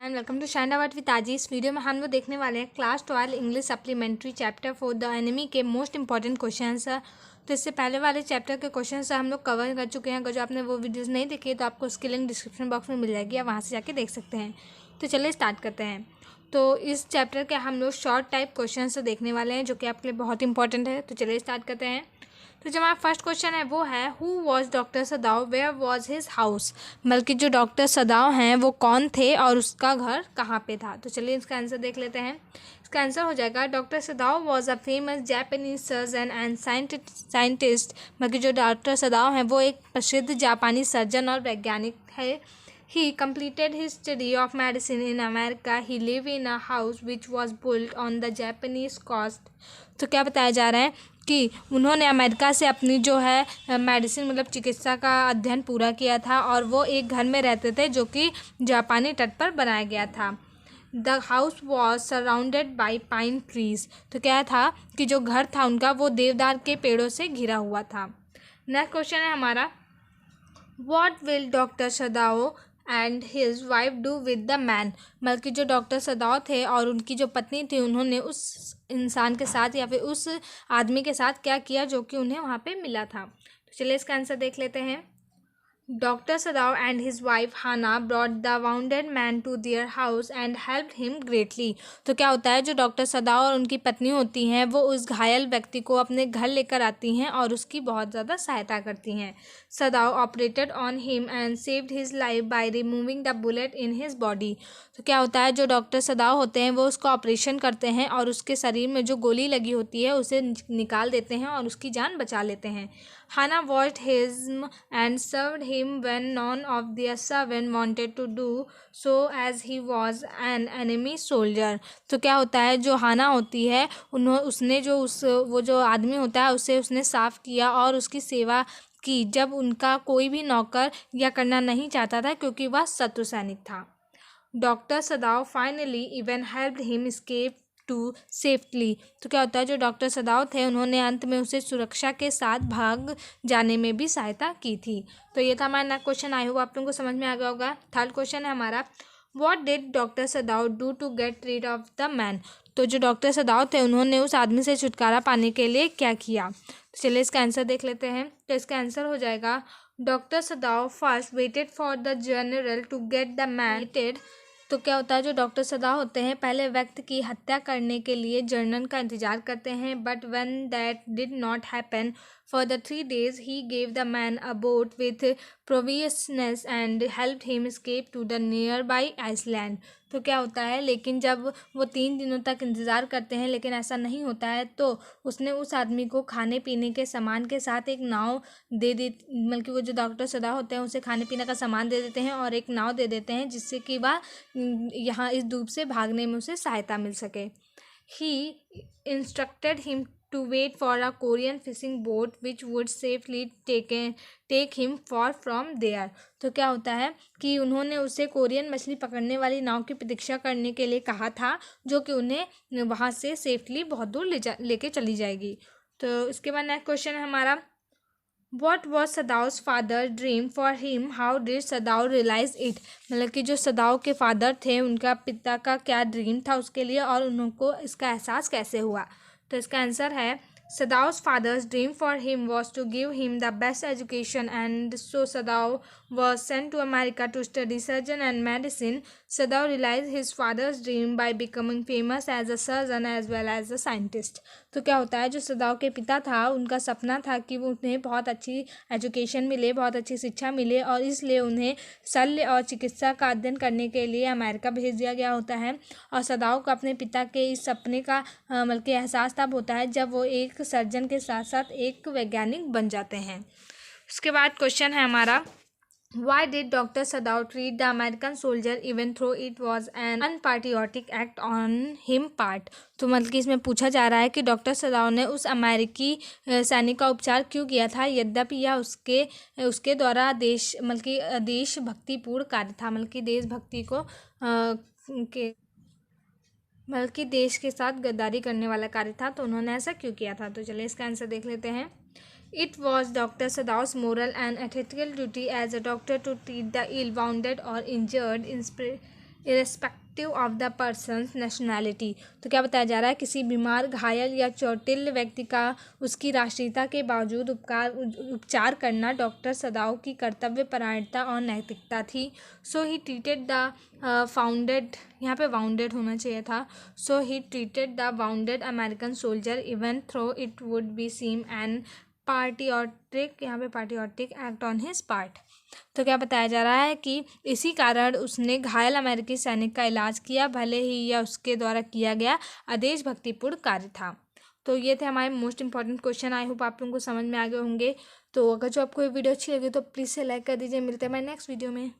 And welcome to शाइंडाबाद with ताजी। इस video में हम लोग देखने वाले हैं class 12 English supplementary chapter 4 the enemy के मोस्ट इंपॉर्टेंट क्वेश्चंस। तो इससे पहले वाले चैप्टर के क्वेश्चंस हम लोग कवर कर चुके हैं। अगर जो आपने वो वीडियोस नहीं देखी तो आपको उसकी लिंक डिस्क्रिप्शन बॉक्स में मिल जाएगी, आप वहाँ से जाके देख सकते हैं। तो चलिए स्टार्ट करते हैं। तो इस चैप्टर के हम लोग शॉर्ट टाइप क्वेश्चन देखने वाले हैं जो कि आपके लिए बहुत इंपॉर्टेंट है। तो चलिए स्टार्ट करते हैं। तो जो हमारा फर्स्ट क्वेश्चन है वो है who was doctor Sadao, where was his house. बल्कि जो डॉक्टर सदाव हैं वो कौन थे और उसका घर कहाँ पे था। तो चलिए इसका आंसर देख लेते हैं। इसका आंसर हो जाएगा doctor सदाव was a famous Japanese surgeon and scientist. बल्कि जो डॉक्टर सदाव हैं वो एक प्रसिद्ध जापानी सर्जन और वैज्ञानिक है। He completed his study of medicine in America. He lived in a house which was built on the Japanese coast. तो क्या बताया जा रहा है कि उन्होंने अमेरिका से अपनी जो है मेडिसिन मतलब चिकित्सा का अध्ययन पूरा किया था और वो एक घर में रहते थे जो कि जापानी तट पर बनाया गया था। The house was surrounded by pine trees. तो क्या था कि जो घर था उनका वो देवदार के पेड़ों से घिरा हुआ था। नेक्स्ट क्वेश्चन है हमारा what will doctor Sadao and his wife do with the man. बल्कि जो डॉक्टर सदाव थे और उनकी जो पत्नी थी उन्होंने उस इंसान के साथ या फिर उस आदमी के साथ क्या किया जो कि उन्हें वहाँ पे मिला था। तो चलिए इसका आंसर देख लेते हैं। Doctor Sadao and his wife Hana brought the wounded man to their house and helped him greatly. तो क्या होता है जो डॉक्टर सदाव और उनकी पत्नी होती हैं वो उस घायल व्यक्ति को अपने घर लेकर आती हैं और उसकी बहुत ज़्यादा सहायता करती हैं। सदाव operated on him and saved his life by removing the bullet in his body. तो क्या होता है जो डॉक्टर सदाव होते हैं वो उसका ऑपरेशन करते हैं और उसके शरीर में जो गोली लगी होती है उसे निकाल देते हैं और उसकी जान बचा लेते हैं। Hannah watched him and served him when none of their servant wanted to do so as he was an enemy soldier। तो क्या होता है जो हाना होती है उसने जो वो जो आदमी होता है उसे उसने साफ़ किया और उसकी सेवा की जब उनका कोई भी नौकर यह करना नहीं चाहता था क्योंकि वह शत्रु सैनिक था। Doctor Sadao finally even helped him escape to safely. तो क्या होता है जो डॉक्टर सदाव थे उन्होंने अंत में उसे सुरक्षा के साथ भाग जाने में भी सहायता की थी। तो ये था हमारा नेक्स्ट क्वेश्चन। आई होप आप लोगों को समझ में आ गया होगा। थर्ड क्वेश्चन है हमारा what did doctor Sadao do to get rid of the man. तो जो डॉक्टर सदाव थे उन्होंने उस आदमी से छुटकारा पाने के लिए क्या किया। तो चलिए इसका आंसर देख लेते हैं। तो इसका आंसर हो जाएगा doctor Sadao first waited for the general to get the man. तो क्या होता है जो डॉक्टर सदाव होते हैं पहले व्यक्ति की हत्या करने के लिए जनरल का इंतजार करते हैं। But when that did not happen for the 3 days he gave the man a boat with provisions and helped him escape to the nearby island. तो क्या होता है लेकिन जब वो 3 दिनों तक इंतज़ार करते हैं लेकिन ऐसा नहीं होता है तो उसने उस आदमी को खाने पीने के सामान के साथ एक नाव दे दी। बल्कि वो जो डॉक्टर सदाव होते हैं उसे खाने पीने का सामान दे देते हैं और एक नाव दे देते हैं जिससे कि वह यहाँ इस धूप से भागने में उसे सहायता मिल सके। He instructed him to wait for a Korean fishing boat which would safely take him far from there। तो क्या होता है कि उन्होंने उसे कोरियन मछली पकड़ने वाली नाव की प्रतीक्षा करने के लिए कहा था जो कि उन्हें वहाँ से सेफली बहुत दूर लेके चली जाएगी। तो इसके बाद नेक्स्ट क्वेश्चन है हमारा What was सदाउ's father dream for him? How did सदाउ realize it? मतलब कि जो सदाउ के फादर थे उनका पिता का क्या ड्रीम था उसके लिए और उनको इसका एहसास कैसे हुआ। तो इसका आंसर है सदाउ's father's dream for him was to give him the best education and so Sadao was sent to America to study surgeon and medicine. Sadao realized his father's dream by becoming famous as a surgeon as well as a scientist। तो क्या होता है जो सदाव के पिता था उनका सपना था कि वो उन्हें बहुत अच्छी एजुकेशन मिले, बहुत अच्छी शिक्षा मिले और इसलिए उन्हें शल्य और चिकित्सा का अध्ययन करने के लिए अमेरिका भेज दिया गया होता है। और सदाव को अपने पिता के इस सपने का बल्कि एहसास तब होता है जब वो एक सर्जन के साथ साथ एक वैज्ञानिक बन जाते हैं। उसके बाद क्वेश्चन है हमारा Why did Dr. Sadao treat the American soldier even though it was an unpatriotic act on him part? तो मतलब कि इसमें पूछा जा रहा है कि डॉक्टर सदाव ने उस अमेरिकी सैनिक का उपचार क्यों किया था यद्यपि यह उसके द्वारा देशभक्तिपूर्ण कार्य था। मतलब देशभक्ति को बल्कि देश के साथ गद्दारी करने वाला कार्य था। तो उन्होंने ऐसा क्यों किया था। तो चलिए इसका आंसर देख लेते हैं। It was Dr. Sadao's moral and ethical duty as a doctor to treat the ill, wounded or injured irrespective of the persons nationality. तो क्या बताया जा रहा है, किसी बीमार, घायल या चोटिल व्यक्ति का उसकी राष्ट्रीयता के बावजूद उपचार करना डॉक्टर सदाओ की कर्तव्यपरायणता और नैतिकता थी। So he treated the founded, यहाँ पे वाउंडेड होना चाहिए था। So he treated the wounded American soldier even though it would be seem an patriotic, यहाँ पे patriotic act on his part. तो क्या बताया जा रहा है कि इसी कारण उसने घायल अमेरिकी सैनिक का इलाज किया, भले ही यह उसके द्वारा किया गया अदेशभक्तिपूर्ण कार्य था। तो ये थे हमारे most important question. I hope आप लोगों को समझ में आ गए होंगे। तो अगर जो आपको ये वीडियो अच्छी लगी तो प्लीज़ से लाइक कर दीजिए। मिलते हैं हमारे नेक्स्ट वीडियो में।